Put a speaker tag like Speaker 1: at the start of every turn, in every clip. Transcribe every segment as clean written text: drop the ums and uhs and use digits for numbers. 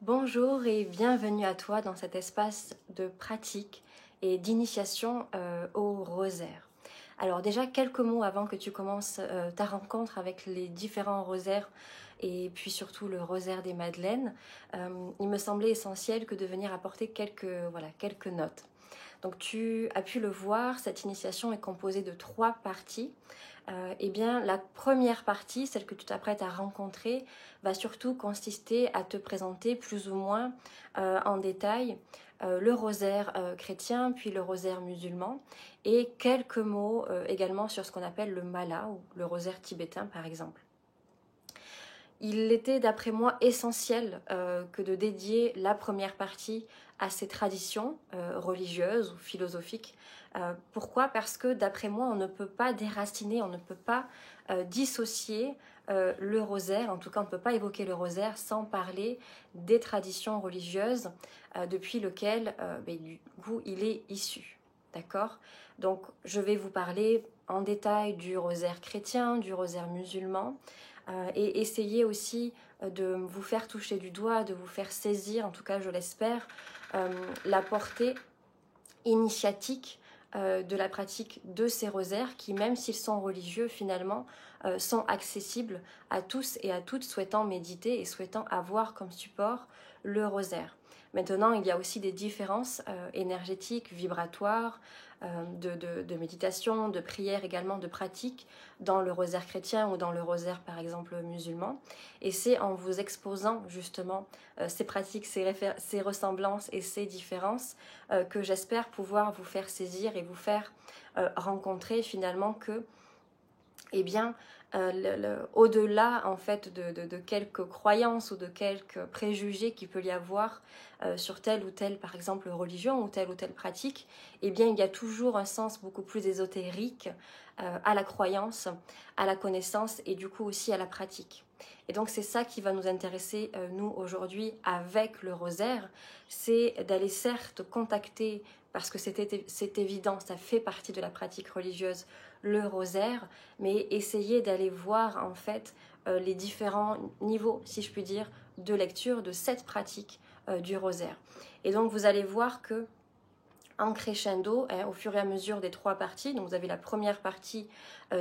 Speaker 1: Bonjour et bienvenue à toi dans cet espace de pratique et d'initiation au rosaire. Alors déjà quelques mots avant que tu commences ta rencontre avec les différents rosaires et puis surtout le rosaire des Madeleines. Il me semblait essentiel que de venir apporter quelques notes. Donc tu as pu le voir, cette initiation est composée de 3 parties. Eh bien, la première partie, celle que tu t'apprêtes à rencontrer, va surtout consister à te présenter plus ou moins en détail le rosaire chrétien, puis le rosaire musulman, et quelques mots également sur ce qu'on appelle le mala ou le rosaire tibétain par exemple. Il était d'après moi essentiel que de dédier la première partie à ces traditions religieuses ou philosophiques. Pourquoi? Parce que d'après moi, on ne peut pas déraciner, on ne peut pas dissocier le rosaire, en tout cas on ne peut pas évoquer le rosaire sans parler des traditions religieuses depuis lesquelles du coup il est issu. D'accord? Donc je vais vous parler en détail du rosaire chrétien, du rosaire musulman, et essayer aussi de vous faire toucher du doigt, de vous faire saisir, en tout cas je l'espère, la portée initiatique de la pratique de ces rosaires qui, même s'ils sont religieux, finalement, sont accessibles à tous et à toutes souhaitant méditer et souhaitant avoir comme support le rosaire. Maintenant, il y a aussi des différences énergétiques, vibratoires, de méditation, de prière également, de pratique dans le rosaire chrétien ou dans le rosaire par exemple musulman. Et c'est en vous exposant justement ces pratiques, ces ressemblances et ces différences que j'espère pouvoir vous faire saisir et vous faire rencontrer finalement que eh bien, au-delà en fait de quelques croyances ou de quelques préjugés qu'il peut y avoir sur telle ou telle, par exemple, religion ou telle pratique, eh bien, il y a toujours un sens beaucoup plus ésotérique à la croyance, à la connaissance et du coup aussi à la pratique. Et donc, c'est ça qui va nous intéresser, nous, aujourd'hui, avec le rosaire, c'est d'aller certes contacter, parce que c'est évident, ça fait partie de la pratique religieuse, le rosaire, mais essayer d'aller voir en fait les différents niveaux, si je puis dire, de lecture de cette pratique du rosaire. Et donc vous allez voir que en crescendo, au fur et à mesure des 3 parties, donc vous avez la première partie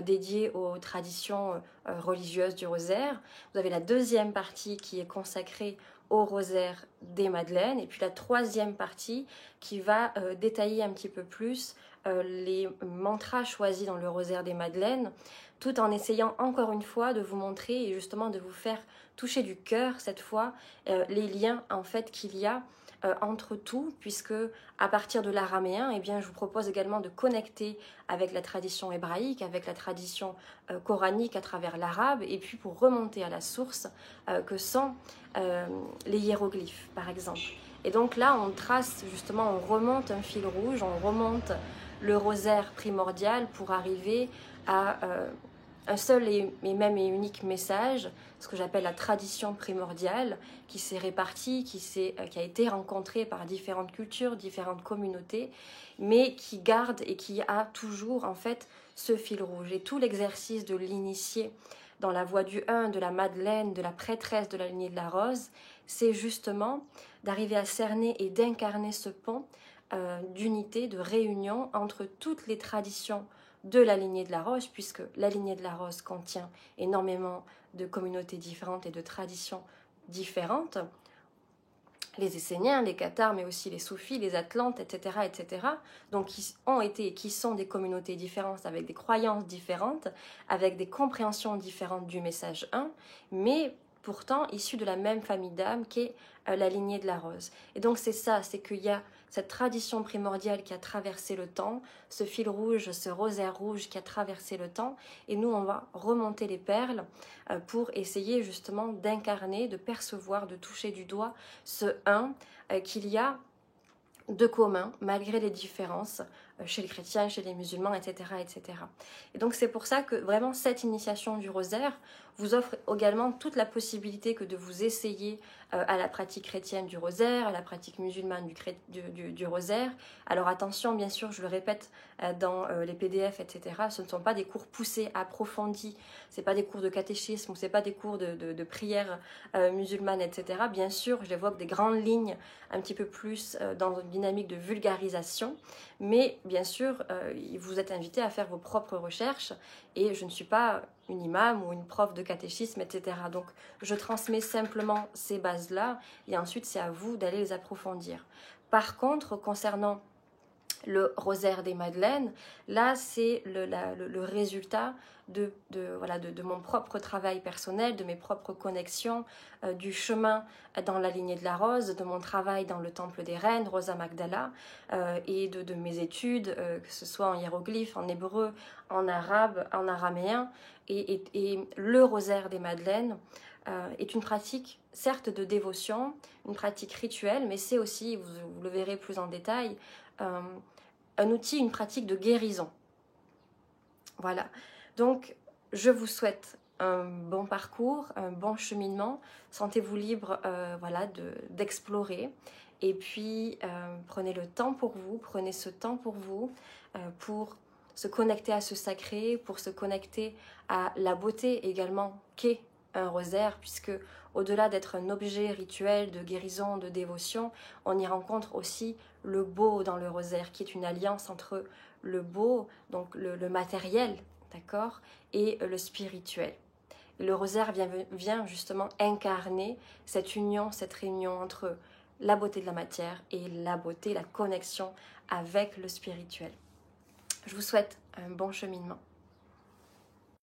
Speaker 1: dédiée aux traditions religieuses du rosaire, vous avez la deuxième partie qui est consacrée au rosaire des Madeleines, et puis la troisième partie qui va détailler un petit peu plus les mantras choisis dans le rosaire des Madeleines, tout en essayant encore une fois de vous montrer et justement de vous faire toucher du cœur cette fois les liens en fait qu'il y a entre tout, puisque à partir de l'araméen, eh bien, je vous propose également de connecter avec la tradition hébraïque, avec la tradition coranique à travers l'arabe, et puis pour remonter à la source que sont les hiéroglyphes, par exemple. Et donc là, on trace justement, on remonte un fil rouge, on remonte le rosaire primordial pour arriver à un seul et même et unique message, ce que j'appelle la tradition primordiale, qui s'est répartie, qui a été rencontrée par différentes cultures, différentes communautés, mais qui garde et qui a toujours en fait ce fil rouge. Et tout l'exercice de l'initié dans la voie du 1, de la Madeleine, de la prêtresse de la lignée de la Rose, c'est justement d'arriver à cerner et d'incarner ce pont d'unité, de réunion entre toutes les traditions de la lignée de la Rose, puisque la lignée de la Rose contient énormément de communautés différentes et de traditions différentes, les Esséniens, les Cathares, mais aussi les Soufis, les Atlantes, etc., etc., donc qui ont été et qui sont des communautés différentes, avec des croyances différentes, avec des compréhensions différentes du message 1, mais pourtant issus de la même famille d'âme qu'est la lignée de la Rose. Et donc c'est ça, c'est qu'il y a cette tradition primordiale qui a traversé le temps, ce fil rouge, ce rosaire rouge qui a traversé le temps, et nous on va remonter les perles pour essayer justement d'incarner, de percevoir, de toucher du doigt ce 1 qu'il y a de commun, malgré les différences, chez les chrétiens, chez les musulmans, etc., etc. Et donc c'est pour ça que vraiment cette initiation du rosaire vous offre également toute la possibilité que de vous essayer à la pratique chrétienne du rosaire, à la pratique musulmane du rosaire. Alors attention, bien sûr, je le répète, dans les PDF, etc., ce ne sont pas des cours poussés, approfondis, ce n'est pas des cours de catéchisme, ce n'est pas des cours de prière musulmane, etc. Bien sûr, je évoque des grandes lignes un petit peu plus dans une dynamique de vulgarisation, mais bien sûr, vous êtes invité à faire vos propres recherches et je ne suis pas une imam ou une prof de catéchisme, etc. Donc, je transmets simplement ces bases-là et ensuite, c'est à vous d'aller les approfondir. Par contre, concernant le rosaire des Madeleines, là c'est le résultat de mon propre travail personnel, de mes propres connexions, du chemin dans la lignée de la rose, de mon travail dans le temple des reines, Rosa Magdala, et de mes études, que ce soit en hiéroglyphe, en hébreu, en arabe, en araméen, et le rosaire des Madeleines est une pratique certes de dévotion, une pratique rituelle, mais c'est aussi, vous le verrez plus en détail, un outil, une pratique de guérison. Voilà. Donc, je vous souhaite un bon parcours, un bon cheminement. Sentez-vous libre d'explorer. Et puis, prenez le temps pour vous, prenez ce temps pour vous, pour se connecter à ce sacré, pour se connecter à la beauté également qu'est un rosaire, puisque au-delà d'être un objet rituel de guérison, de dévotion, on y rencontre aussi le beau dans le rosaire, qui est une alliance entre le beau, donc le matériel, d'accord, et le spirituel. Et le rosaire vient justement incarner cette union, cette réunion entre la beauté de la matière et la beauté, la connexion avec le spirituel. Je vous souhaite un bon cheminement.